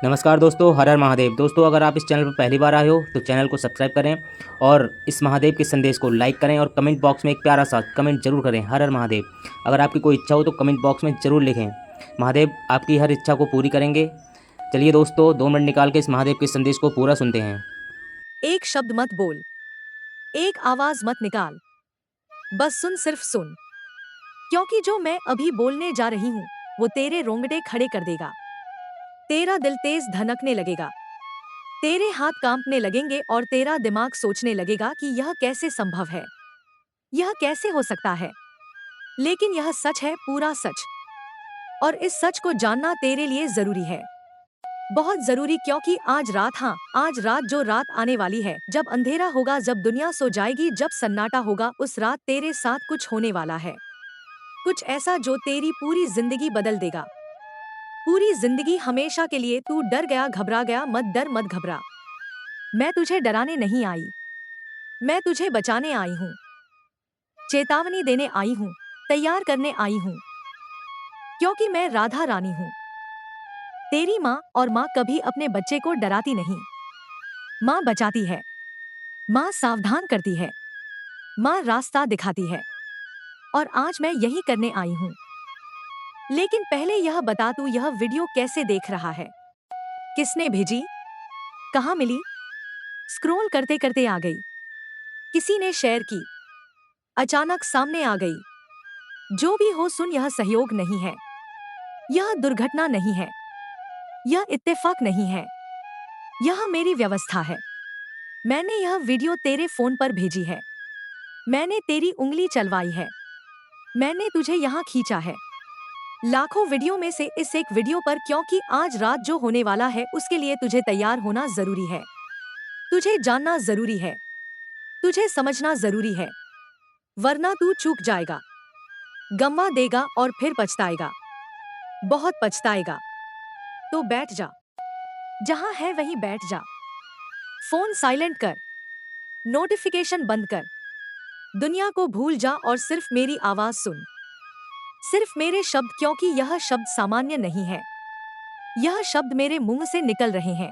नमस्कार दोस्तों, हर हर महादेव। दोस्तों, अगर आप इस चैनल पर पहली बार आए हो तो चैनल को सब्सक्राइब करें और इस महादेव के संदेश को लाइक करें और कमेंट बॉक्स में एक प्यारा सा कमेंट जरूर करें, हर हर महादेव। अगर आपकी कोई इच्छा हो तो कमेंट बॉक्स में ज़रूर लिखें। महादेव आपकी हर इच्छा को पूरी करेंगे। चलिए दोस्तों, 2 मिनट निकाल के इस महादेव के संदेश को पूरा सुनते हैं। एक शब्द मत बोल, एक आवाज मत निकाल, बस सुन, सिर्फ सुन। क्योंकि जो मैं अभी बोलने जा रही हूँ वो तेरे रोंगटे खड़े कर देगा। तेरा दिल तेज धड़कने लगेगा, तेरे हाथ कांपने लगेंगे और तेरा दिमाग सोचने लगेगा कि यह कैसे संभव है, यह कैसे हो सकता है। लेकिन यह सच है, पूरा सच। और इस सच को जानना तेरे लिए जरूरी है, बहुत जरूरी। क्योंकि आज रात, हाँ आज रात, जो रात आने वाली है, जब अंधेरा होगा, जब दुनिया सो जाएगी, जब सन्नाटा होगा, उस रात तेरे साथ कुछ होने वाला है। कुछ ऐसा जो तेरी पूरी जिंदगी बदल देगा, पूरी जिंदगी, हमेशा के लिए। तू डर गया, घबरा गया, मत डर, मत घबरा। मैं तुझे डराने नहीं आई, मैं तुझे बचाने आई हूँ, चेतावनी देने आई हूँ, तैयार करने आई हूँ। क्योंकि मैं राधा रानी हूँ, तेरी माँ, और माँ कभी अपने बच्चे को डराती नहीं। माँ बचाती है, माँ सावधान करती है, माँ रास्ता दिखाती है। और आज मैं यही करने आई हूँ। लेकिन पहले यह बता, तू यह वीडियो कैसे देख रहा है, किसने भेजी, कहाँ मिली? स्क्रॉल करते करते आ गई, किसी ने शेयर की, अचानक सामने आ गई। जो भी हो सुन, यह सहयोग नहीं है, यह दुर्घटना नहीं है, यह इत्तेफाक नहीं है, यह मेरी व्यवस्था है। मैंने यह वीडियो तेरे फोन पर भेजी है, मैंने तेरी उंगली चलवाई है, मैंने तुझे यहाँ खींचा है, लाखों वीडियो में से इस एक वीडियो पर। क्योंकि आज रात जो होने वाला है उसके लिए तुझे तैयार होना जरूरी है, तुझे जानना जरूरी है, तुझे समझना जरूरी है। वरना तू चूक जाएगा, गंवा देगा और फिर पछताएगा, बहुत पछताएगा। तो बैठ जा, जहां है वहीं बैठ जा। फोन साइलेंट कर, नोटिफिकेशन बंद कर, दुनिया को भूल जा और सिर्फ मेरी आवाज सुन, सिर्फ मेरे शब्द। क्योंकि यह शब्द सामान्य नहीं है, यह शब्द मेरे मुंह से निकल रहे हैं,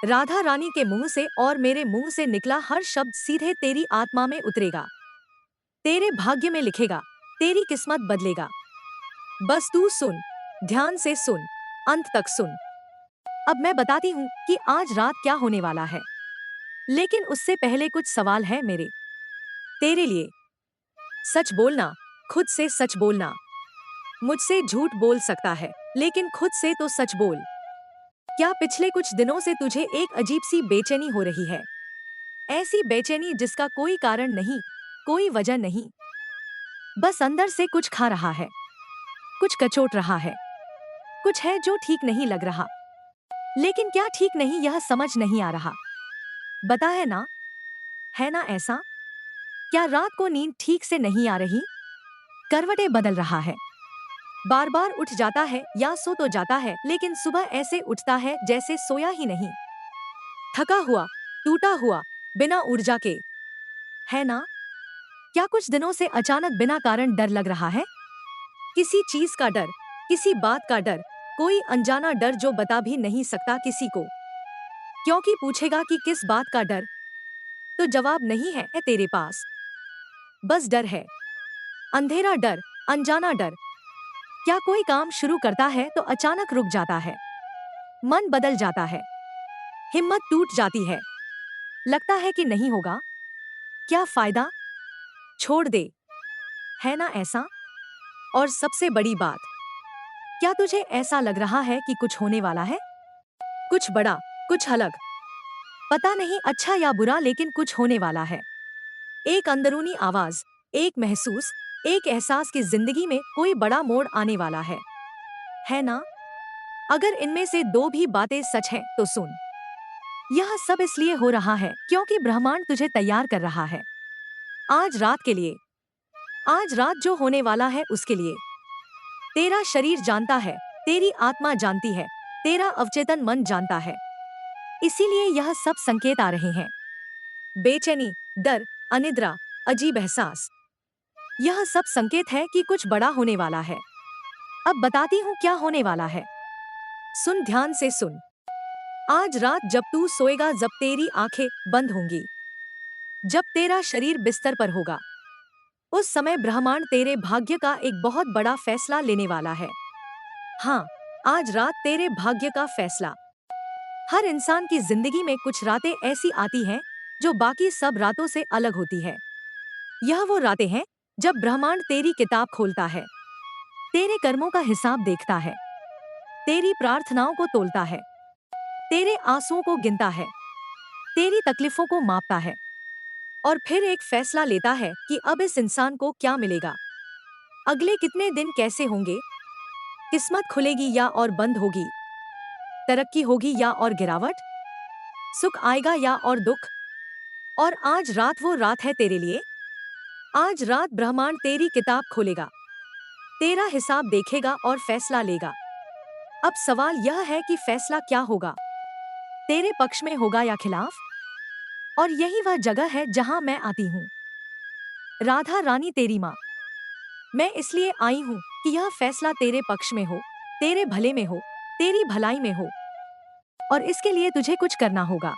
राधा रानी के मुंह से। और मेरे मुंह से निकला हर शब्द सीधे तेरी आत्मा में उतरेगा, तेरे भाग्य में लिखेगा, तेरी किस्मत बदलेगा। बस तू सुन, ध्यान से सुन, अंत तक सुन। अब मैं बताती हूँ कि आज रात क्या होने वाला है। लेकिन उससे पहले कुछ सवाल है मेरे तेरे लिए। सच बोलना, खुद से सच बोलना। मुझसे झूठ बोल सकता है, लेकिन खुद से तो सच बोल। क्या पिछले कुछ दिनों से तुझे एक अजीब सी बेचैनी हो रही है? ऐसी बेचैनी जिसका कोई कारण नहीं, कोई वजह नहीं, बस अंदर से कुछ खा रहा है, कुछ कचोट रहा है, कुछ है जो ठीक नहीं लग रहा। लेकिन क्या ठीक नहीं, यह समझ नहीं आ रहा। बता, है ना ऐसा? क्या रात को नींद ठीक से नहीं आ रही? करवटें बदल रहा है, बार बार उठ जाता है या सो तो जाता है, लेकिन सुबह ऐसे उठता है जैसे सोया ही नहीं, थका हुआ, टूटा हुआ, बिना ऊर्जा के। है ना? क्या कुछ दिनों से अचानक बिना कारण डर लग रहा है? किसी चीज का डर, किसी बात का डर, कोई अनजाना डर जो बता भी नहीं सकता किसी को। क्योंकि पूछेगा कि किस बात का डर, तो जवाब नहीं है तेरे पास, बस डर है। अंधेरा डर, अनजाना डर। क्या कोई काम शुरू करता है तो अचानक रुक जाता है, मन बदल जाता है, हिम्मत टूट जाती है, लगता है कि नहीं होगा, क्या फायदा, छोड़ दे। है ना ऐसा? और सबसे बड़ी बात, क्या तुझे ऐसा लग रहा है कि कुछ होने वाला है? कुछ बड़ा, कुछ अलग, पता नहीं अच्छा या बुरा, लेकिन कुछ होने वाला है। एक अंदरूनी आवाज, एक महसूस, एक एहसास की जिंदगी में कोई बड़ा मोड़ आने वाला है। है ना? अगर इनमें से दो भी बातें सच हैं तो सुन। यह सब इसलिए हो रहा है क्योंकि ब्रह्मांड तुझे तैयार कर रहा है, आज रात के लिए, आज रात जो होने वाला है उसके लिए। तेरा शरीर जानता है, तेरी आत्मा जानती है, तेरा अवचेतन मन जानता है। इसीलिए यह सब संकेत आ रहे हैं, बेचैनी, डर, अनिद्रा, अजीब एहसास। यह सब संकेत है कि कुछ बड़ा होने वाला है। अब बताती हूँ क्या होने वाला है। सुन, ध्यान से सुन। आज रात जब तू सोएगा, जब तेरी आंखें बंद होंगी, जब तेरा शरीर बिस्तर पर होगा, उस समय ब्रह्मांड तेरे भाग्य का एक बहुत बड़ा फैसला लेने वाला है। हाँ, आज रात तेरे भाग्य का फैसला। हर इंसान की जिंदगी में कुछ रातें ऐसी आती हैं जो बाकी सब रातों से अलग होती है। यह वो रातें हैं जब ब्रह्मांड तेरी किताब खोलता है, तेरे कर्मों का हिसाब देखता है, तेरी प्रार्थनाओं को तोलता है, तेरे आंसुओं को गिनता है, तेरी तकलीफों को मापता है और फिर एक फैसला लेता है कि अब इस इंसान को क्या मिलेगा, अगले कितने दिन कैसे होंगे, किस्मत खुलेगी या और बंद होगी, तरक्की होगी या और गिरावट, सुख आएगा या और दुख। और आज रात वो रात है तेरे लिए। आज रात ब्रह्मांड तेरी किताब खोलेगा, तेरा हिसाब देखेगा और फैसला लेगा। अब सवाल यह है कि फैसला क्या होगा, तेरे पक्ष में होगा या खिलाफ। और यही वह जगह है जहां मैं आती हूँ, राधा रानी तेरी माँ। मैं इसलिए आई हूँ कि यह फैसला तेरे पक्ष में हो, तेरे भले में हो, तेरी भलाई में हो। और इसके लिए तुझे कुछ करना होगा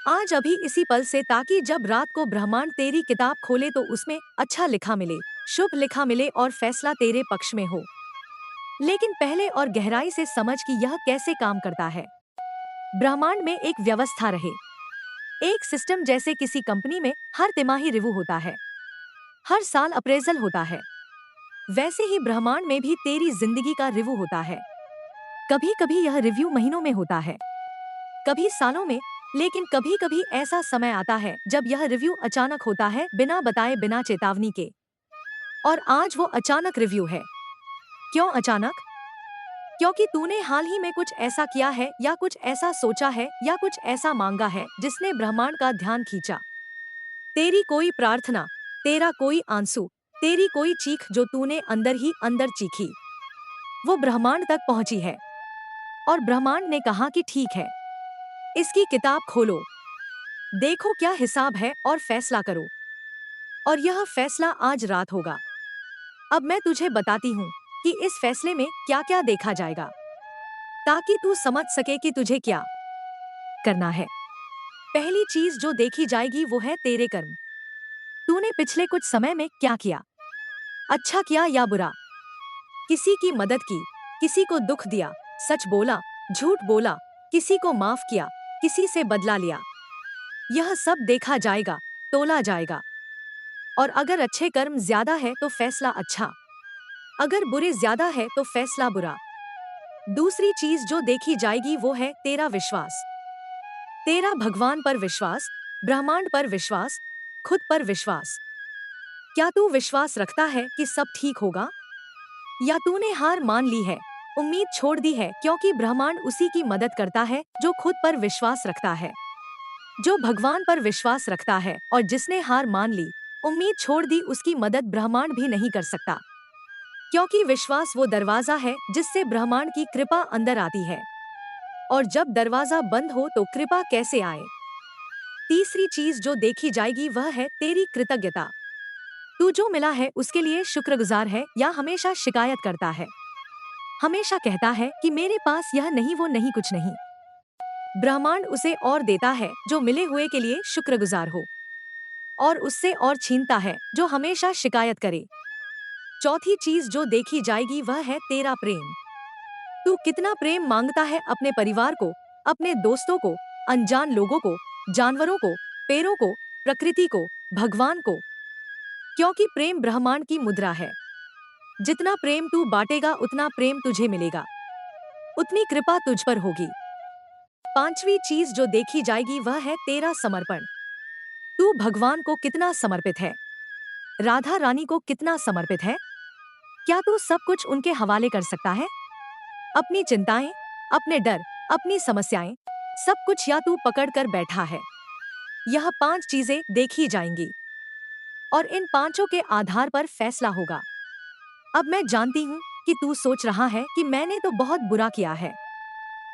आज, अभी, इसी पल से, ताकि जब रात को ब्रह्मांड तेरी किताब खोले तो उसमें अच्छा लिखा मिले, शुभ लिखा मिले और फैसला तेरे पक्ष में हो। लेकिन पहले और गहराई से समझ कि यह कैसे काम करता है। ब्रह्मांड में एक व्यवस्था रहे, एक सिस्टम। जैसे किसी कंपनी में हर तिमाही रिव्यू होता है, हर साल अप्रेजल होता है, वैसे ही ब्रह्मांड में भी तेरी जिंदगी का रिव्यू होता है। कभी कभी यह रिव्यू महीनों में होता है, कभी सालों में, लेकिन कभी कभी ऐसा समय आता है जब यह रिव्यू अचानक होता है, बिना बताए, बिना चेतावनी के। और आज वो अचानक रिव्यू है। क्यों अचानक? क्योंकि तूने हाल ही में कुछ ऐसा किया है या कुछ ऐसा सोचा है या कुछ ऐसा मांगा है जिसने ब्रह्मांड का ध्यान खींचा। तेरी कोई प्रार्थना, तेरा कोई आंसू, तेरी कोई चीख जो तूने अंदर ही अंदर चीखी, वो ब्रह्मांड तक पहुंची है। और ब्रह्मांड ने कहा कि ठीक है, इसकी किताब खोलो, देखो क्या हिसाब है और फैसला करो। और यह फैसला आज रात होगा। अब मैं तुझे बताती हूँ कि इस फैसले में क्या क्या देखा जाएगा, ताकि तू समझ सके कि तुझे क्या करना है। पहली चीज जो देखी जाएगी वो है तेरे कर्म। तूने पिछले कुछ समय में क्या किया, अच्छा किया या बुरा। किसी की मदद की, किसी को दुख दिया, सच बोला, झूठ बोला, किसी को माफ किया, किसी से बदला लिया। यह सब देखा जाएगा, तोला जाएगा। और अगर अच्छे कर्म ज्यादा है तो फैसला अच्छा, अगर बुरे ज्यादा है तो फैसला बुरा। दूसरी चीज जो देखी जाएगी वो है तेरा विश्वास। तेरा भगवान पर विश्वास, ब्रह्मांड पर विश्वास, खुद पर विश्वास। क्या तू विश्वास रखता है कि सब ठीक होगा, या तूने हार मान ली है, उम्मीद छोड़ दी है। क्योंकि ब्रह्मांड उसी की मदद करता है जो खुद पर विश्वास रखता है, जो भगवान पर विश्वास रखता है। और जिसने हार मान ली, उम्मीद छोड़ दी, उसकी मदद ब्रह्मांड भी नहीं कर सकता। क्योंकि विश्वास वो दरवाजा है जिससे ब्रह्मांड की कृपा अंदर आती है, और जब दरवाजा बंद हो तो कृपा कैसे आए। तीसरी चीज जो देखी जाएगी वह है तेरी कृतज्ञता। तू जो मिला है उसके लिए शुक्रगुजार है या हमेशा शिकायत करता है, हमेशा कहता है कि मेरे पास यह नहीं, वो नहीं, कुछ नहीं। ब्रह्मांड उसे और देता है जो मिले हुए के लिए शुक्रगुजार हो, और उससे और छीनता है जो हमेशा शिकायत करे। चौथी चीज जो देखी जाएगी वह है तेरा प्रेम। तू कितना प्रेम मांगता है अपने परिवार को, अपने दोस्तों को, अनजान लोगों को, जानवरों को, पेड़ों को, प्रकृति को, भगवान को। क्योंकि प्रेम ब्रह्मांड की मुद्रा है। जितना प्रेम तू बांटेगा उतना प्रेम तुझे मिलेगा, उतनी कृपा तुझ पर होगी। पांचवी चीज जो देखी जाएगी वह है तेरा समर्पण। तू भगवान को कितना समर्पित है, राधा रानी को कितना समर्पित है। क्या तू सब कुछ उनके हवाले कर सकता है, अपनी चिंताएं, अपने डर, अपनी समस्याएं, सब कुछ, या तू पकड़ कर बैठा है। यह 5 चीजें देखी जाएंगी और इन पांचों के आधार पर फैसला होगा। अब मैं जानती हूँ कि तू सोच रहा है कि मैंने तो बहुत बुरा किया है,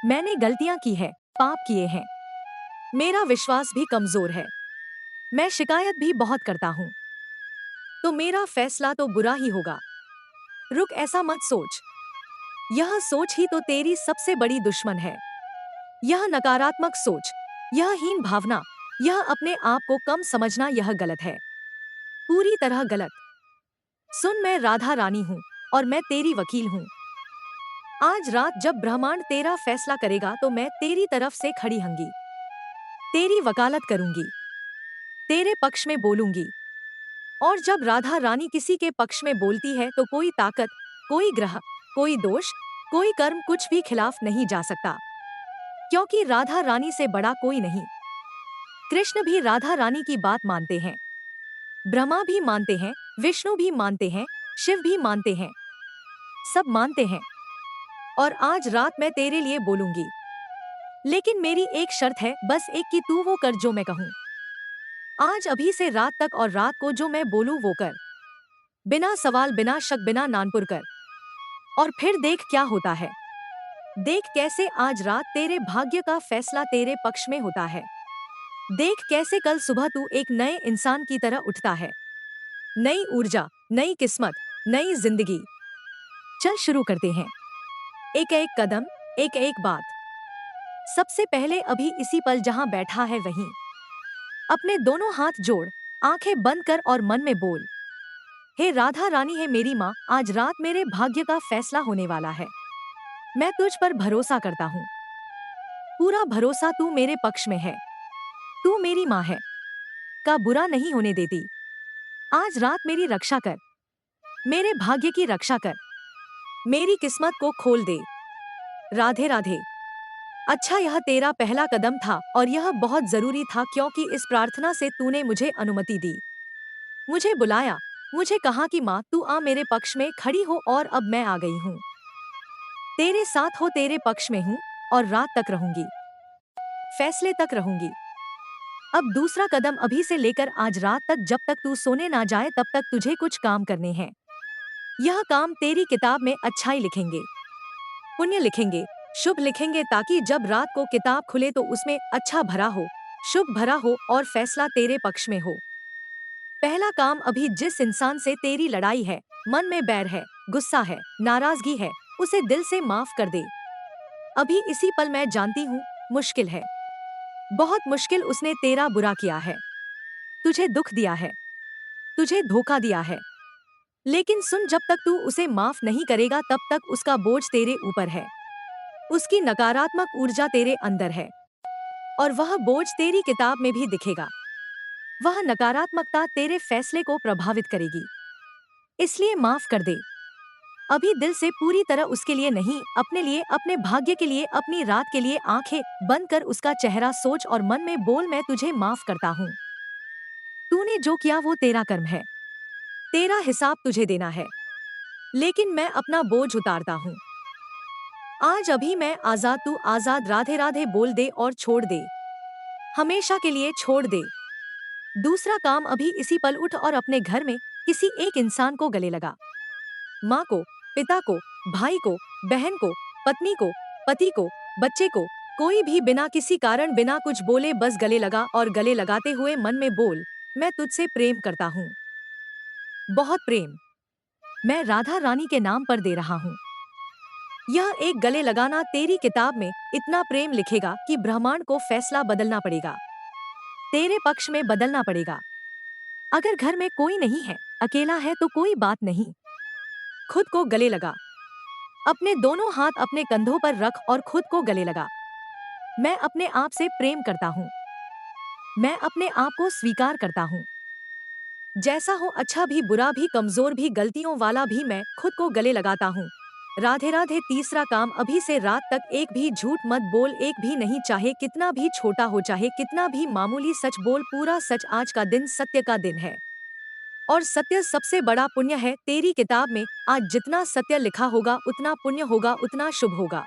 मैंने गलतियां की है, पाप किए हैं, मेरा विश्वास भी कमजोर है, मैं शिकायत भी बहुत करता हूँ, तो मेरा फैसला तो बुरा ही होगा। रुक, ऐसा मत सोच। यह सोच ही तो तेरी सबसे बड़ी दुश्मन है। यह नकारात्मक सोच, यह हीन भावना, यह अपने आप को कम समझना, यह गलत है, पूरी तरह गलत। सुन, मैं राधा रानी हूँ और मैं तेरी वकील हूँ। आज रात जब ब्रह्मांड तेरा फैसला करेगा तो मैं तेरी तरफ से खड़ी होंगी, तेरी वकालत करूंगी, तेरे पक्ष में बोलूंगी। और जब राधा रानी किसी के पक्ष में बोलती है तो कोई ताकत, कोई ग्रह, कोई दोष, कोई कर्म कुछ भी खिलाफ नहीं जा सकता, क्योंकि राधा रानी से बड़ा कोई नहीं। कृष्ण भी राधा रानी की बात मानते हैं, ब्रह्मा भी मानते हैं, विष्णु भी मानते हैं, शिव भी मानते हैं, सब मानते हैं। और आज रात मैं तेरे लिए बोलूंगी, लेकिन मेरी एक शर्त है, बस एक, कि तू वो कर जो मैं कहूँ। आज अभी से रात तक और रात को जो मैं बोलूं वो कर, बिना सवाल, बिना शक, बिना नानपुर कर। और फिर देख क्या होता है। देख कैसे आज रात तेरे भाग्य का फैसला तेरे पक्ष में होता है। देख कैसे कल सुबह तू एक नए इंसान की तरह उठता है, नई ऊर्जा, नई किस्मत, नई जिंदगी। चल शुरू करते हैं, एक एक कदम, एक एक बात। सबसे पहले अभी इसी पल जहां बैठा है वहीं अपने दोनों हाथ जोड़, आंखें बंद कर और मन में बोल, हे राधा रानी, है मेरी माँ, आज रात मेरे भाग्य का फैसला होने वाला है। मैं तुझ पर भरोसा करता हूँ, पूरा भरोसा, तू मेरे पक्ष में है, तू मेरी माँ है, का बुरा नहीं होने देती। आज रात मेरी रक्षा कर, मेरे भाग्य की रक्षा कर, मेरी किस्मत को खोल दे। राधे राधे। अच्छा, यह तेरा पहला कदम था और यह बहुत जरूरी था, क्योंकि इस प्रार्थना से तूने मुझे अनुमति दी, मुझे बुलाया, मुझे कहा कि माँ तू आ, मेरे पक्ष में खड़ी हो। और अब मैं आ गई हूँ, तेरे साथ हो, तेरे पक्ष में हूँ और रात तक रहूंगी, फैसले तक रहूंगी। अब दूसरा कदम, अभी से लेकर आज रात तक, जब तक तू सोने ना जाए तब तक तुझे कुछ काम करने हैं। यह काम तेरी किताब में अच्छाई लिखेंगे, पुण्य लिखेंगे, शुभ लिखेंगे, ताकि जब रात को किताब खुले तो उसमें अच्छा भरा हो, शुभ भरा हो और फैसला तेरे पक्ष में हो। पहला काम, अभी जिस इंसान से तेरी लड़ाई है, मन में बैर है, गुस्सा है, नाराजगी है, उसे दिल से माफ कर दे। अभी इसी पल, मैं जानती हूँ मुश्किल है, बहुत मुश्किल, उसने तेरा बुरा किया है, तुझे दुख दिया है, तुझे धोखा दिया है। लेकिन सुन, जब तक तू उसे माफ नहीं करेगा तब तक उसका बोझ तेरे ऊपर है, उसकी नकारात्मक ऊर्जा तेरे अंदर है और वह बोझ तेरी किताब में भी दिखेगा। वह नकारात्मकता तेरे फैसले को प्रभावित करेगी, इसलिए माफ कर दे। अभी दिल से, पूरी तरह उसके लिए नहीं, अपने लिए, अपने भाग्य के लिए, अपनी रात के लिए आंखें बंद कर उसका चेहरा सोच और मन में बोल, मैं तुझे माफ करता हूँ। तूने जो किया वो तेरा कर्म है, तेरा हिसाब तुझे देना है, लेकिन मैं अपना बोझ उतारता हूँ। आज अभी मैं आजाद, तू आजाद, राधे राधे बोल दे और छोड़ दे, हमेशा के लिए छोड़ दे। दूसरा काम, अभी इसी पल उठ और अपने घर में किसी एक इंसान को गले लगा, माँ को, पिता को, भाई को, बहन को, पत्नी को, पति को, बच्चे को, कोई भी, बिना किसी कारण, बिना कुछ बोले, बस गले लगा और गले लगाते हुए मन में बोल, मैं तुझसे प्रेम करता हूँ, बहुत प्रेम, मैं राधा रानी के नाम पर दे रहा हूँ। यह एक गले लगाना तेरी किताब में इतना प्रेम लिखेगा कि ब्रह्मांड को फैसला बदलना पड़ेगा, तेरे पक्ष में बदलना पड़ेगा। अगर घर में कोई नहीं है, अकेला है, तो कोई बात नहीं, खुद को गले लगा, अपने दोनों हाथ अपने कंधों पर रख और खुद को गले लगा। मैं अपने आप से प्रेम करता हूँ, मैं अपने आप को स्वीकार करता हूँ, जैसा हो, अच्छा भी, बुरा भी, कमजोर भी, गलतियों वाला भी, मैं खुद को गले लगाता हूँ। राधे राधे। तीसरा काम, अभी से रात तक एक भी झूठ मत बोल, एक भी नहीं, चाहे कितना भी छोटा हो, चाहे कितना भी मामूली, सच बोल, पूरा सच। आज का दिन सत्य का दिन है और सत्य सबसे बड़ा पुण्य है तेरी किताब में। आज जितना सत्य लिखा होगा उतना पुण्य होगा, उतना शुभ होगा।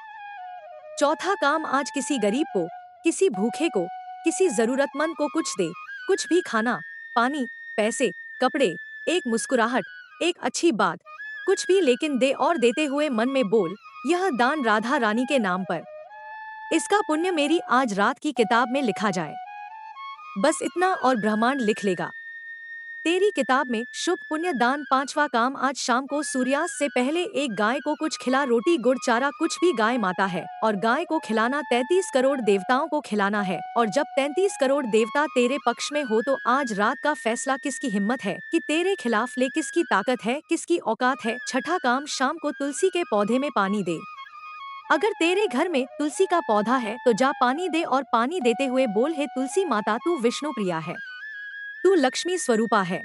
चौथा काम, आज किसी गरीब को, किसी भूखे को, किसी जरूरतमंद को कुछ दे, कुछ भी, खाना, पानी, पैसे, कपड़े, एक मुस्कुराहट, एक अच्छी बात, कुछ भी, लेकिन दे। और देते हुए मन में बोल, यह दान राधा रानी के नाम पर, इसका पुण्य मेरी आज रात की किताब में लिखा जाए। बस इतना और ब्रह्मांड लिख लेगा। तेरी किताब में शुभ पुण्य दान पांचवा काम आज शाम को सूर्यास्त से पहले एक गाय को कुछ खिला, रोटी गुड़ चारा कुछ भी, गाय माता है और गाय को खिलाना 33 करोड़ देवताओं को खिलाना है। और जब 33 करोड़ देवता तेरे पक्ष में हो तो आज रात का फैसला किसकी हिम्मत है कि तेरे खिलाफ ले, किसकी ताकत है, किसकी औकात है। छठा काम शाम को तुलसी के पौधे में पानी दे। अगर तेरे घर में तुलसी का पौधा है तो जा पानी दे और पानी देते हुए बोल, हे तुलसी माता तू विष्णु प्रिया है, तू लक्ष्मी स्वरूपा है।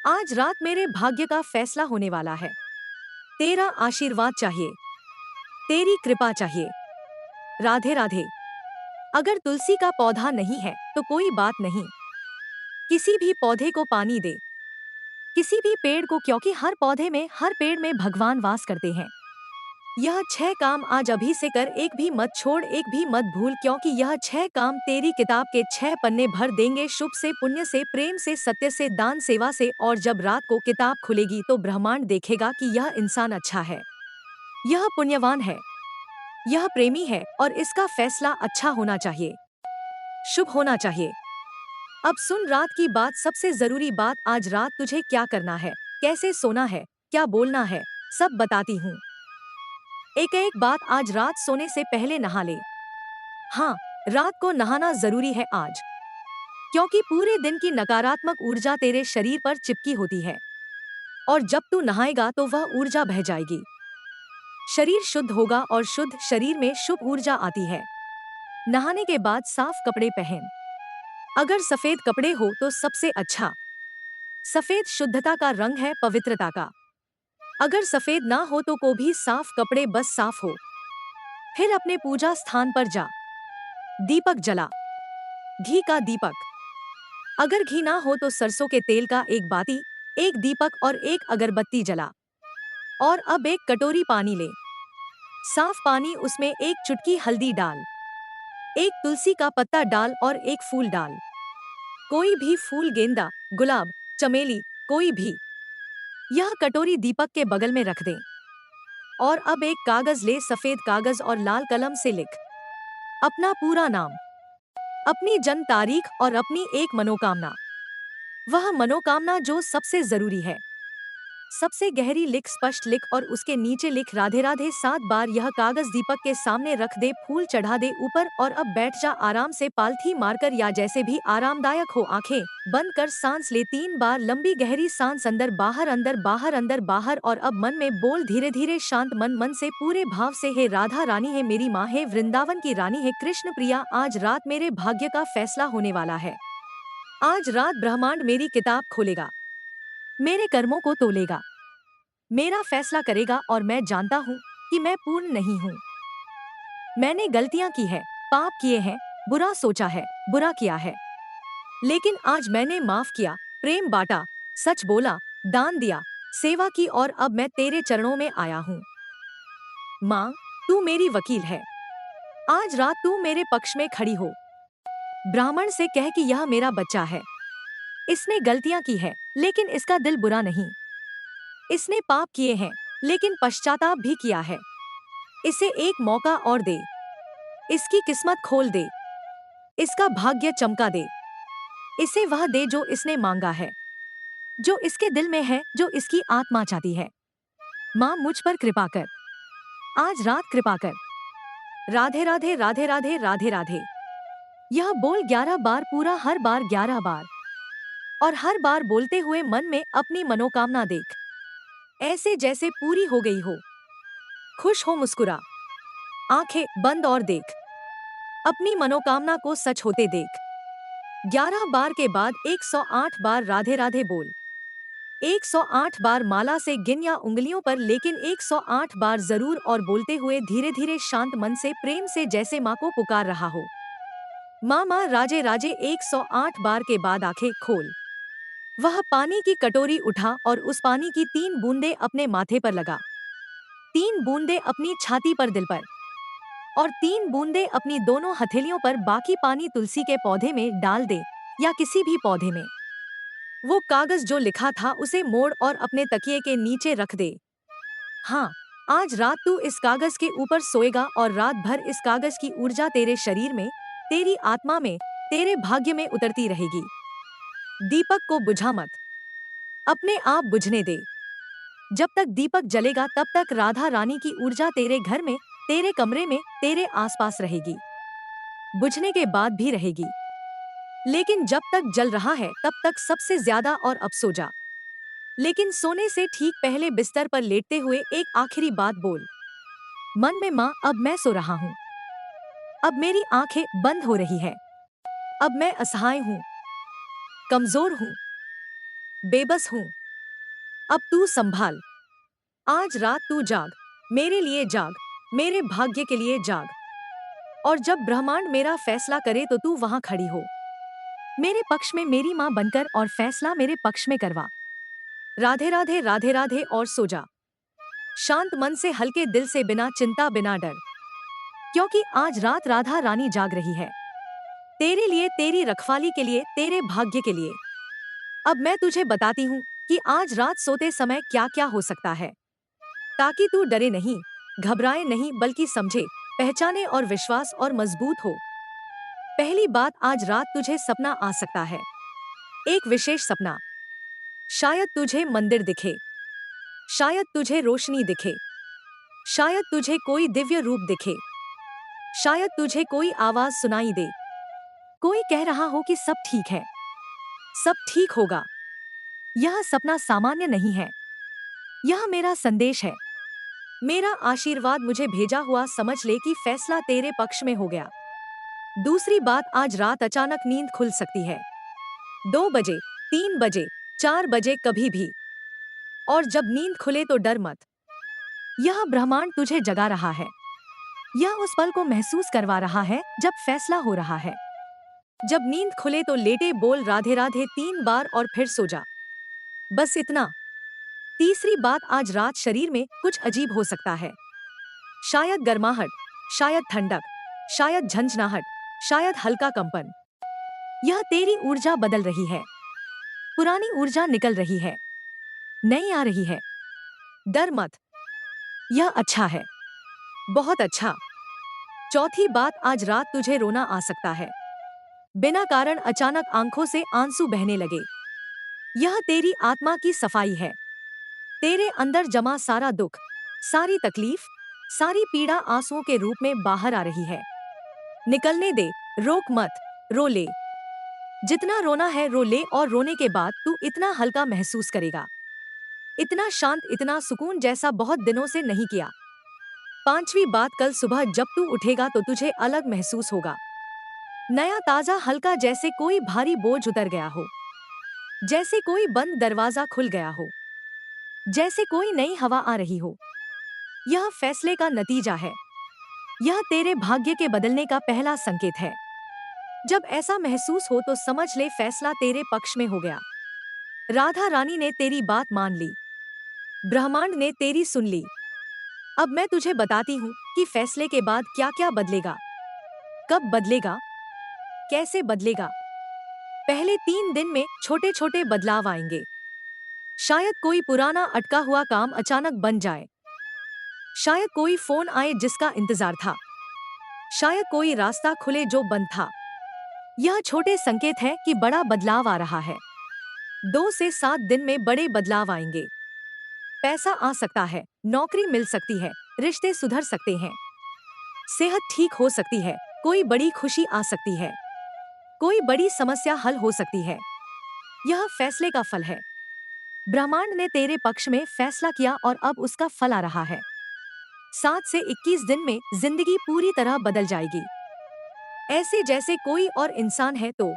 आज रात मेरे भाग्य का फैसला होने वाला है। तेरा आशीर्वाद चाहिए, तेरी कृपा चाहिए। राधे राधे। अगर तुलसी का पौधा नहीं है तो कोई बात नहीं, किसी भी पौधे को पानी दे, किसी भी पेड़ को, क्योंकि हर पेड़ में भगवान वास करते हैं। यह 6 काम आज अभी से कर, एक भी मत छोड़, एक भी मत भूल, क्योंकि यह 6 काम तेरी किताब के 6 पन्ने भर देंगे शुभ से, पुण्य से, प्रेम से, सत्य से, दान सेवा से। और जब रात को किताब खुलेगी तो ब्रह्मांड देखेगा कि यह इंसान अच्छा है, यह पुण्यवान है, यह प्रेमी है और इसका फैसला अच्छा होना चाहिए, शुभ होना चाहिए। अब सुन रात की बात, सबसे जरूरी बात। आज रात तुझे क्या करना है, कैसे सोना है, क्या बोलना है, सब बताती हूँ। एक एक बात, आज रात सोने से पहले नहा ले। हाँ, रात को नहाना जरूरी है आज, क्योंकि पूरे दिन की नकारात्मक ऊर्जा तेरे शरीर पर चिपकी होती है और जब तू नहाएगा तो वह ऊर्जा बह जाएगी, शरीर शुद्ध होगा और शुद्ध शरीर में शुभ ऊर्जा आती है। नहाने के बाद साफ कपड़े पहन, अगर सफेद कपड़े हो तो सबसे अच्छा। सफेद शुद्धता का रंग है, पवित्रता का। अगर सफेद ना हो तो को भी साफ कपड़े, बस साफ हो। फिर अपने पूजा स्थान पर जा, दीपक जला, घी का दीपक। अगर घी ना हो तो सरसों के तेल का एक बाती, एक दीपक और एक अगरबत्ती जला। और अब एक कटोरी पानी ले, साफ पानी, उसमें एक चुटकी हल्दी डाल, एक तुलसी का पत्ता डाल और एक फूल डाल, कोई भी फूल, गेंदा, गुलाब, चमेली, कोई भी। यह कटोरी दीपक के बगल में रख दें। और अब एक कागज ले, सफेद कागज, और लाल कलम से लिख अपना पूरा नाम, अपनी जन्म तारीख और अपनी एक मनोकामना। वह मनोकामना जो सबसे जरूरी है, सबसे गहरी लिख, स्पष्ट लिख और उसके नीचे लिख राधे राधे 7 बार। यह कागज दीपक के सामने रख दे, फूल चढ़ा दे ऊपर और अब बैठ जा आराम से, पालथी मारकर या जैसे भी आरामदायक हो। आंखें बंद कर सांस ले 3 बार, लंबी गहरी सांस, अंदर बाहर, अंदर बाहर, अंदर बाहर। और अब मन में बोल धीरे धीरे, शांत मन, मन से पूरे भाव से, हे राधा रानी है मेरी माँ, है वृंदावन की रानी, है कृष्ण प्रिया। आज रात मेरे भाग्य का फैसला होने वाला है। आज रात ब्रह्मांड मेरी किताब खोलेगा, मेरे कर्मों को तोलेगा, मेरा फैसला करेगा। और मैं जानता हूँ कि मैं पूर्ण नहीं हूँ, मैंने गलतियाँ की है, पाप किए हैं, बुरा सोचा है, बुरा किया है, लेकिन आज मैंने माफ किया, प्रेम बांटा, सच बोला, दान दिया, सेवा की और अब मैं तेरे चरणों में आया हूँ। माँ, तू मेरी वकील है, आज रात तू मेरे पक्ष में खड़ी हो। ब्राह्मण से कह कि यह मेरा बच्चा है, इसने गलतियाँ की है लेकिन इसका दिल बुरा नहीं, इसने पाप किए हैं लेकिन पश्चाताप भी किया है। इसे एक मौका और दे, इसकी किस्मत खोल दे, इसका भाग्य चमका दे, इसे वह दे जो इसने मांगा है, जो इसके दिल में है, जो इसकी आत्मा चाहती है। माँ, मुझ पर कृपा कर, आज रात कृपा कर। राधे राधे राधे राधे राधे राधे। यह बोल 11 बार पूरा, हर बार 11 बार, और हर बार बोलते हुए मन में अपनी मनोकामना देख, ऐसे जैसे पूरी हो गई हो। खुश हो, मुस्कुरा, आंखें बंद और देख, अपनी मनोकामना को सच होते देख। 11 बार के बाद 108 बार राधे राधे बोल, 108 बार माला से गिन या उंगलियों पर, लेकिन 108 बार जरूर, और बोलते हुए धीरे धीरे शांत मन से, प्रेम से, जैसे माँ को पुकार रहा हो। माँ माँ राजे राजे। 108 बार के बाद आंखें खोल, वह पानी की कटोरी उठा और उस पानी की 3 बूंदे अपने माथे पर लगा, 3 बूंदे अपनी छाती पर, दिल पर, और 3 बूंदे अपनी दोनों हथेलियों पर। बाकी पानी तुलसी के पौधे में डाल दे या किसी भी पौधे में। वो कागज जो लिखा था उसे मोड़ और अपने तकिए के नीचे रख दे। हाँ, आज रात तू इस कागज के ऊपर सोएगा और रात भर इस कागज की ऊर्जा तेरे शरीर में, तेरी आत्मा में, तेरे भाग्य में उतरती रहेगी। दीपक को बुझा मत, अपने आप बुझने दे। जब तक दीपक जलेगा तब तक राधा रानी की ऊर्जा तेरे घर में, तेरे कमरे में, तेरे आसपास रहेगी, बुझने के बाद भी रहेगी। लेकिन जब तक जल रहा है तब तक सबसे ज्यादा, और अब सो जा। लेकिन सोने से ठीक पहले बिस्तर पर लेटते हुए एक आखिरी बात बोल। मन में, माँ अब मैं सो रहा हूँ, अब मेरी आंखें बंद हो रही है, अब मैं असहाय हूँ, कमजोर हूँ, बेबस हूँ, अब तू संभाल। आज रात तू जाग, मेरे लिए जाग, मेरे भाग्य के लिए जाग। और जब ब्रह्मांड मेरा फैसला करे तो तू वहां खड़ी हो, मेरे पक्ष में मेरी माँ बनकर, और फैसला मेरे पक्ष में करवा। राधे राधे राधे राधे, और सो जा शांत मन से, हल्के दिल से, बिना चिंता बिना डर। क्योंकि आज रात राधा रानी जाग रही है, तेरे लिए, तेरी रखवाली के लिए, तेरे भाग्य के लिए। अब मैं तुझे बताती हूँ कि आज रात सोते समय क्या क्या हो सकता है, ताकि तू डरे नहीं, घबराए नहीं, बल्कि समझे, पहचाने और विश्वास और मजबूत हो। पहली बात, आज रात तुझे सपना आ सकता है, एक विशेष सपना। शायद तुझे मंदिर दिखे, शायद तुझे रोशनी दिखे, शायद तुझे कोई दिव्य रूप दिखे, शायद तुझे कोई आवाज सुनाई दे, कोई कह रहा हो कि सब ठीक है, सब ठीक होगा। यह सपना सामान्य नहीं है, यह मेरा संदेश है, मेरा आशीर्वाद, मुझे भेजा हुआ। समझ ले कि फैसला तेरे पक्ष में हो गया। दूसरी बात, आज रात अचानक नींद खुल सकती है, 2 बजे, 3 बजे, 4 बजे, कभी भी। और जब नींद खुले तो डर मत, यह ब्रह्मांड तुझे जगा रहा है, यह उस पल को महसूस करवा रहा है जब फैसला हो रहा है। जब नींद खुले तो लेटे बोल राधे राधे 3 बार और फिर सो जा, बस इतना। तीसरी बात, आज रात शरीर में कुछ अजीब हो सकता है, शायद गर्माहट, शायद ठंडक, शायद झंझनाहट, शायद हल्का कंपन। यह तेरी ऊर्जा बदल रही है, पुरानी ऊर्जा निकल रही है, नई आ रही है। डर मत, यह अच्छा है, बहुत अच्छा। चौथी बात, आज रात तुझे रोना आ सकता है, बिना कारण अचानक आंखों से आंसू बहने लगे। यह तेरी आत्मा की सफाई है, तेरे अंदर जमा सारा दुख, सारी तकलीफ, सारी पीड़ा आंसुओं के रूप में बाहर आ रही है। निकलने दे, रोक मत, रो ले। जितना रोना है रो ले, और रोने के बाद तू इतना हल्का महसूस करेगा, इतना शांत, इतना सुकून जैसा बहुत दिनों से नहीं किया। पांचवी बात, कल सुबह जब तू उठेगा तो तुझे अलग महसूस होगा, नया, ताजा, हल्का, जैसे कोई भारी बोझ उतर गया हो, जैसे कोई बंद दरवाजा खुल गया हो, जैसे कोई नई हवा आ रही हो। यह फैसले का नतीजा है, यह तेरे भाग्य के बदलने का पहला संकेत है। जब ऐसा महसूस हो तो समझ ले फैसला तेरे पक्ष में हो गया। राधा रानी ने तेरी बात मान ली, ब्रह्मांड ने तेरी सुन ली। अब मैं तुझे बताती हूँ कि फैसले के बाद क्या क्या बदलेगा, कब बदलेगा, कैसे बदलेगा। पहले 3 दिन में छोटे छोटे बदलाव आएंगे। शायद कोई पुराना अटका हुआ काम अचानक बन जाए, शायद कोई फोन आए जिसका इंतजार था, शायद कोई रास्ता खुले जो बंद था। यह छोटे संकेत है कि बड़ा बदलाव आ रहा है। 2 से 7 दिन में बड़े बदलाव आएंगे। पैसा आ सकता है, नौकरी मिल सकती है, रिश्ते सुधर सकते हैं, सेहत ठीक हो सकती है, कोई बड़ी खुशी आ सकती है, कोई बड़ी समस्या हल हो सकती है। यह फैसले का फल है, ब्रह्मांड ने तेरे पक्ष में फैसला किया और अब उसका फल आ रहा है। 7 से 21 दिन में जिंदगी पूरी तरह बदल जाएगी, ऐसे जैसे कोई और इंसान है। तो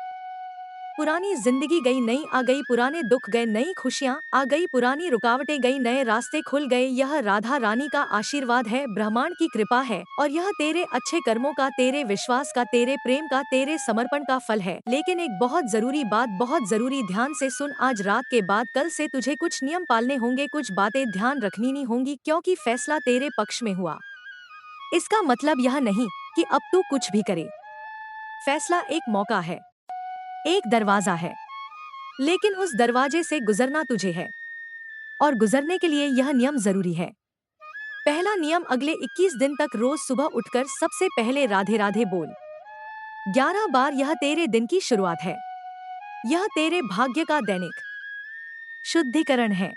पुरानी जिंदगी गई, नई आ गई, पुराने दुख गए, नई खुशियाँ आ गई, पुरानी रुकावटें गई, नए रास्ते खुल गए। यह राधा रानी का आशीर्वाद है, ब्रह्मांड की कृपा है, और यह तेरे अच्छे कर्मों का, तेरे विश्वास का, तेरे प्रेम का, तेरे समर्पण का फल है। लेकिन एक बहुत जरूरी बात, बहुत जरूरी, ध्यान से सुन। आज रात के बाद कल से तुझे कुछ नियम पालने होंगे, कुछ बातें ध्यान रखनी नहीं होंगी, क्योंकि फैसला तेरे पक्ष में हुआ। इसका मतलब यह नहीं कि अब तू कुछ भी करे। फैसला एक मौका है, एक दरवाजा है, लेकिन उस दरवाजे से गुजरना तुझे है, और गुजरने के लिए यह नियम जरूरी है। पहला नियम, अगले 21 दिन तक रोज सुबह उठकर सबसे पहले राधे राधे बोल 11 बार। यह तेरे दिन की शुरुआत है, यह तेरे भाग्य का दैनिक शुद्धिकरण है।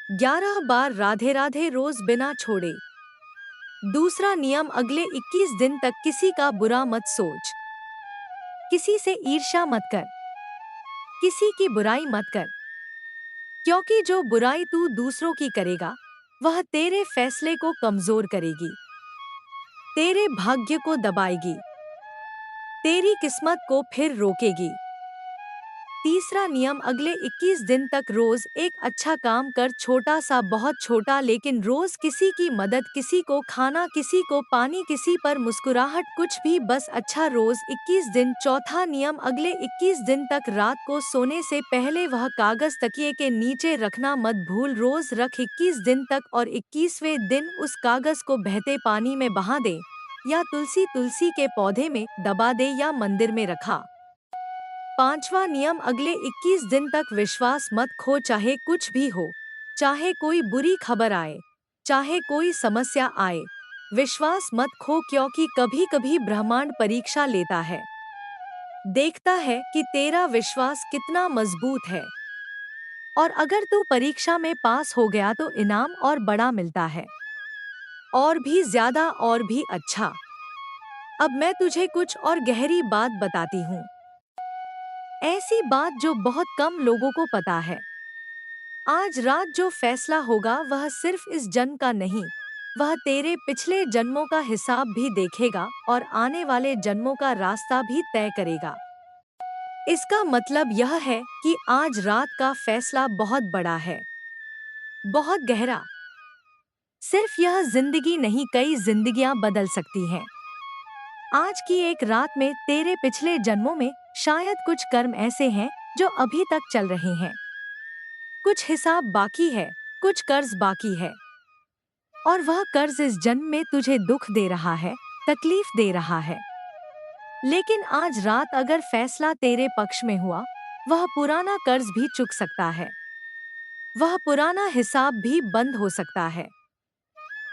11 बार राधे राधे रोज बिना छोड़े। दूसरा नियम, अगले 21 दिन तक किसी का बुरा मत सोच। किसी से ईर्ष्या मत कर। किसी की बुराई मत कर, क्योंकि जो बुराई तू दूसरों की करेगा वह तेरे फैसले को कमजोर करेगी, तेरे भाग्य को दबाएगी, तेरी किस्मत को फिर रोकेगी। तीसरा नियम, अगले 21 दिन तक रोज एक अच्छा काम कर, छोटा सा, बहुत छोटा, लेकिन रोज किसी की मदद, किसी को खाना, किसी को पानी, किसी पर मुस्कुराहट, कुछ भी, बस अच्छा, रोज 21 दिन। चौथा नियम, अगले 21 दिन तक रात को सोने से पहले वह कागज तकिए के नीचे रखना मत भूल। रोज रख 21 दिन तक और 21वें दिन उस कागज को बहते पानी में बहा दे, या तुलसी के पौधे में दबा दे, या मंदिर में रखा। पांचवा नियम, अगले 21 दिन तक विश्वास मत खो, चाहे कुछ भी हो, चाहे कोई बुरी खबर आए, चाहे कोई समस्या आए, विश्वास मत खो, क्योंकि कभी कभी ब्रह्मांड परीक्षा लेता है, देखता है कि तेरा विश्वास कितना मजबूत है। और अगर तू परीक्षा में पास हो गया तो इनाम और बड़ा मिलता है, और भी ज्यादा और भी अच्छा। अब मैं तुझे कुछ और गहरी बात बताती हूँ, ऐसी बात जो बहुत कम लोगों को पता है। आज रात जो फैसला होगा वह सिर्फ इस जन्म का नहीं, वह तेरे पिछले जन्मों का हिसाब भी देखेगा और आने वाले जन्मों का रास्ता भी तय करेगा। इसका मतलब यह है कि आज रात का फैसला बहुत बड़ा है, बहुत गहरा। सिर्फ यह जिंदगी नहीं, कई जिंदगियां बदल सकती हैं। आज की एक रात में तेरे पिछले जन्मों में शायद कुछ कर्म ऐसे हैं जो अभी तक चल रहे हैं, कुछ हिसाब बाकी है, कुछ कर्ज बाकी है, और वह कर्ज इस जन्म में तुझे दुख दे रहा है, तकलीफ दे रहा है। लेकिन आज रात अगर फैसला तेरे पक्ष में हुआ, वह पुराना कर्ज भी चुक सकता है, वह पुराना हिसाब भी बंद हो सकता है,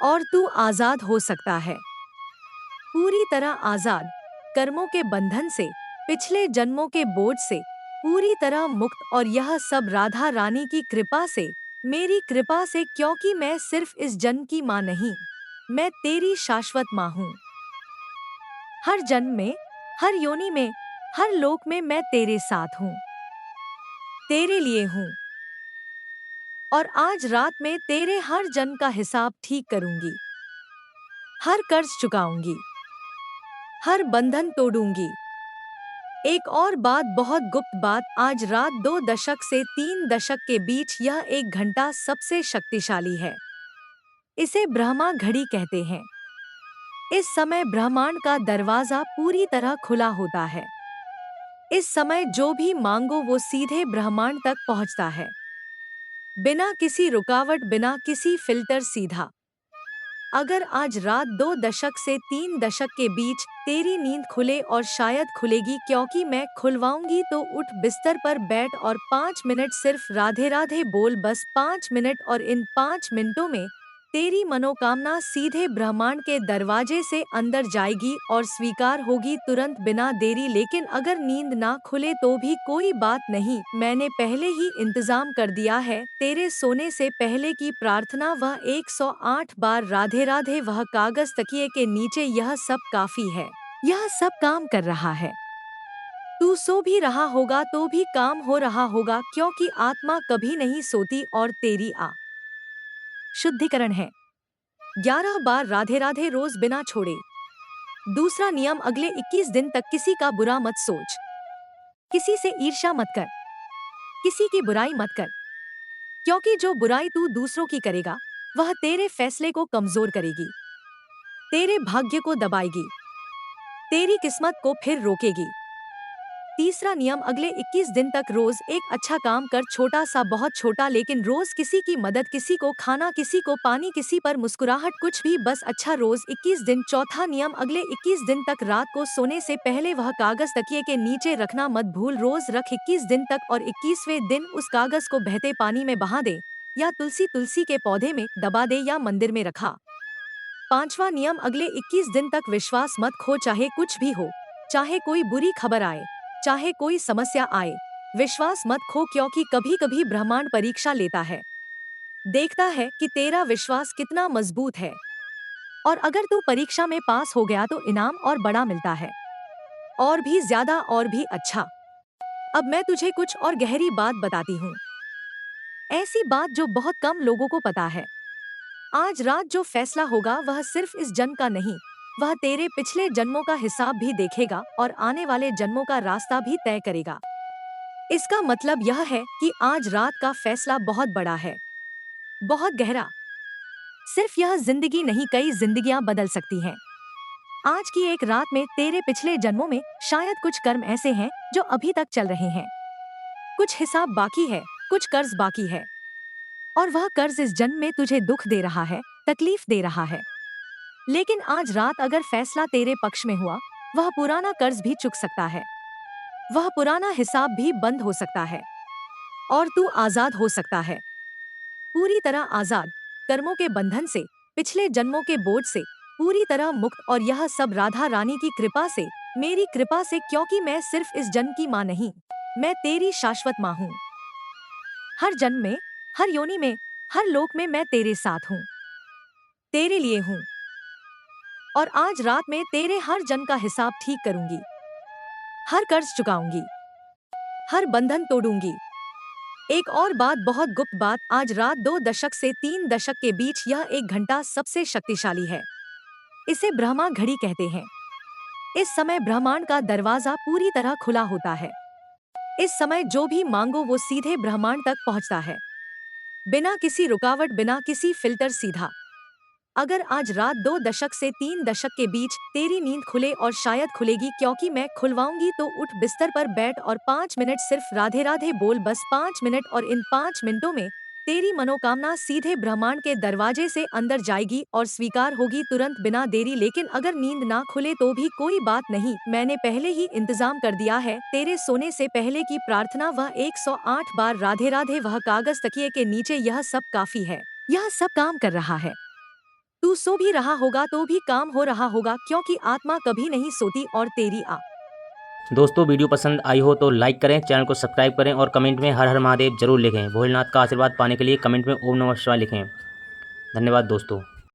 और तू आजाद हो सकता है, पूरी तरह आजाद, कर्मों के बंधन से, पिछले जन्मों के बोझ से, पूरी तरह मुक्त। और यह सब राधा रानी की कृपा से, मेरी कृपा से, क्योंकि मैं सिर्फ इस जन्म की माँ नहीं, मैं तेरी शाश्वत माँ हूँ। हर जन्म में, हर योनि में, हर लोक में मैं तेरे साथ हूँ, तेरे लिए हूँ। और आज रात में तेरे हर जन्म का हिसाब ठीक करूंगी, हर कर्ज चुकाऊंगी, हर बंधन तोड़ूंगी। एक और बात, बहुत गुप्त बात, आज रात 2 दशक से 3 दशक के बीच यह 1 घंटा सबसे शक्तिशाली है। इसे ब्रह्मा घड़ी कहते हैं। इस समय ब्रह्मांड का दरवाजा पूरी तरह खुला होता है। इस समय जो भी मांगो वो सीधे ब्रह्मांड तक पहुंचता है, बिना किसी रुकावट, बिना किसी फिल्टर, सीधा। अगर आज रात 2 दशक से 3 दशक के बीच तेरी नींद खुले, और शायद खुलेगी, क्योंकि मैं खुलवाऊंगी, तो उठ, बिस्तर पर बैठ और 5 मिनट सिर्फ राधे राधे बोल, बस 5 मिनट। और इन 5 मिनटों में तेरी मनोकामना सीधे ब्रह्मांड के दरवाजे से अंदर जाएगी और स्वीकार होगी तुरंत, बिना देरी। लेकिन अगर नींद ना खुले तो भी कोई बात नहीं, मैंने पहले ही इंतजाम कर दिया है। तेरे सोने से पहले की प्रार्थना, वह 108 बार राधे राधे, वह कागज तकिए के नीचे, यह सब काफी है, यह सब काम कर रहा है। तू सो भी रहा होगा तो भी काम हो रहा होगा, क्योंकि आत्मा कभी नहीं सोती, और तेरी शुद्धिकरण है। 11 बार राधे राधे रोज बिना छोड़े। दूसरा नियम, अगले 21 दिन तक किसी का बुरा मत सोच, किसी से ईर्ष्या मत कर, किसी की बुराई मत कर, क्योंकि जो बुराई तू दूसरों की करेगा वह तेरे फैसले को कमजोर करेगी, तेरे भाग्य को दबाएगी, तेरी किस्मत को फिर रोकेगी। तीसरा नियम, अगले 21 दिन तक रोज एक अच्छा काम कर, छोटा सा, बहुत छोटा, लेकिन रोज किसी की मदद, किसी को खाना, किसी को पानी, किसी पर मुस्कुराहट, कुछ भी, बस अच्छा, रोज 21 दिन। चौथा नियम, अगले 21 दिन तक रात को सोने से पहले वह कागज तकिए के नीचे रखना मत भूल। रोज रख 21 दिन तक और 21वें दिन उस कागज को बहते पानी में बहा दे, या तुलसी के पौधे में दबा दे, या मंदिर में रखा। पांचवा नियम, अगले 21 दिन तक विश्वास मत खो, चाहे कुछ भी हो, चाहे कोई बुरी खबर आए, चाहे कोई समस्या आए, विश्वास मत खो, क्योंकि कभी कभी ब्रह्मांड परीक्षा लेता है, देखता है कि तेरा विश्वास कितना मजबूत है। और अगर तू परीक्षा में पास हो गया तो इनाम और बड़ा मिलता है, और भी ज्यादा और भी अच्छा। अब मैं तुझे कुछ और गहरी बात बताती हूँ, ऐसी बात जो बहुत कम लोगों को पता है। आज रात जो फैसला होगा वह सिर्फ इस जन्म का नहीं, वह तेरे पिछले जन्मों का हिसाब भी देखेगा और आने वाले जन्मों का रास्ता भी तय करेगा। इसका मतलब यह है कि आज रात का फैसला बहुत बड़ा है, बहुत गहरा। सिर्फ यह जिंदगी नहीं, कई जिंदगियां बदल सकती हैं। आज की एक रात में तेरे पिछले जन्मों में शायद कुछ कर्म ऐसे हैं जो अभी तक चल रहे हैं, कुछ हिसाब बाकी है, कुछ कर्ज बाकी है, और वह कर्ज इस जन्म में तुझे दुख दे रहा है, तकलीफ दे रहा है। लेकिन आज रात अगर फैसला तेरे पक्ष में हुआ, वह पुराना कर्ज भी चुक सकता है, वह पुराना हिसाब भी बंद हो सकता है, और तू आजाद हो सकता है, पूरी तरह आजाद, कर्मों के बंधन से, पिछले जन्मों के बोझ से, पूरी तरह मुक्त। और यह सब राधा रानी की कृपा से, मेरी कृपा से, क्योंकि मैं सिर्फ इस जन्म की माँ नहीं, मैं तेरी शाश्वत माँ हूँ। हर जन्म में, हर योनि में, हर लोक में मैं तेरे साथ हूँ, तेरे लिए हूँ। और आज रात में तेरे हर जन्म का हिसाब ठीक करूंगी, हर कर्ज चुकाऊंगी, हर बंधन तोड़ूंगी। एक और बात, बहुत गुप्त बात, आज रात 2 दशक से 3 दशक के बीच यह एक घंटा सबसे शक्तिशाली है। इसे ब्रह्मा घड़ी कहते हैं। इस समय ब्रह्मांड का दरवाजा पूरी तरह खुला होता है। इस समय जो भी मांगो वो सीधे ब्रह्मांड तक पहुंचता है, बिना किसी रुकावट, बिना किसी फिल्टर, सीधा। अगर आज रात 2 दशक से 3 दशक के बीच तेरी नींद खुले, और शायद खुलेगी क्योंकि मैं खुलवाऊंगी, तो उठ, बिस्तर पर बैठ और 5 मिनट सिर्फ राधे राधे बोल, बस 5 मिनट। और इन 5 मिनटों में तेरी मनोकामना सीधे ब्रह्मांड के दरवाजे से अंदर जाएगी और स्वीकार होगी तुरंत, बिना देरी। लेकिन अगर नींद ना खुले तो भी कोई बात नहीं, मैंने पहले ही इंतजाम कर दिया है। तेरे सोने से पहले की प्रार्थना, वह 108 बार राधे राधे, वह कागज तकिए के नीचे, यह सब काफी है, यह सब काम कर रहा है। तू सो भी रहा होगा तो भी काम हो रहा होगा, क्योंकि आत्मा कभी नहीं सोती। और तेरी दोस्तों वीडियो पसंद आई हो तो लाइक करें, चैनल को सब्सक्राइब करें और कमेंट में हर हर महादेव जरूर लिखें। भोलेनाथ का आशीर्वाद पाने के लिए कमेंट में ओम नमः शिवाय लिखें। धन्यवाद दोस्तों।